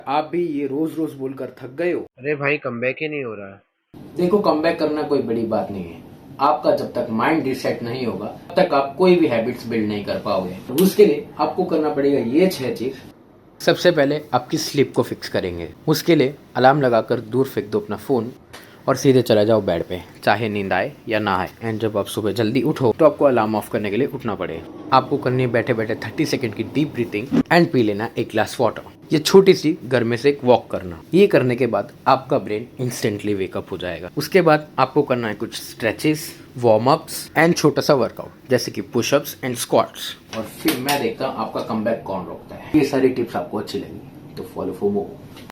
आप भी ये रोज रोज बोलकर थक गए हो। अरे भाई कमबैक ही नहीं हो रहा। देखो, कमबैक करना कोई बड़ी बात नहीं है। आपका जब तक माइंड रिसेट नहीं होगा तब तक आप कोई भी हैबिट्स बिल्ड नहीं कर पाओगे। तो उसके लिए आपको करना पड़ेगा ये 6 चीज। सबसे पहले आपकी स्लीप को फिक्स करेंगे। उसके लिए अलार्म लगाकर दूर फेंक दो अपना फ़ोन और सीधे चला जाओ बेड पे, चाहे नींद आए या ना आए। एंड जब आप सुबह जल्दी उठो तो आपको अलार्म ऑफ करने के लिए उठना पड़े। आपको करनी है बैठे बैठे 30 सेकंड की डीप ब्रीथिंग एंड पी लेना 1 ग्लास वाटर। ये छोटी सी घर में से एक वॉक करना। ये करने के बाद आपका ब्रेन इंस्टेंटली वेकअप हो जाएगा। उसके बाद आपको करना है कुछ स्ट्रेचेस, वार्म अप्स एंड छोटा सा वर्कआउट जैसे कि पुशअप्स एंड स्क्वाट्स। और फिर मैं देखता हूँ आपका कमबैक कौन रोकता है। ये सारी टिप्स आपको अच्छी लगी तो फॉलो फॉर मोर।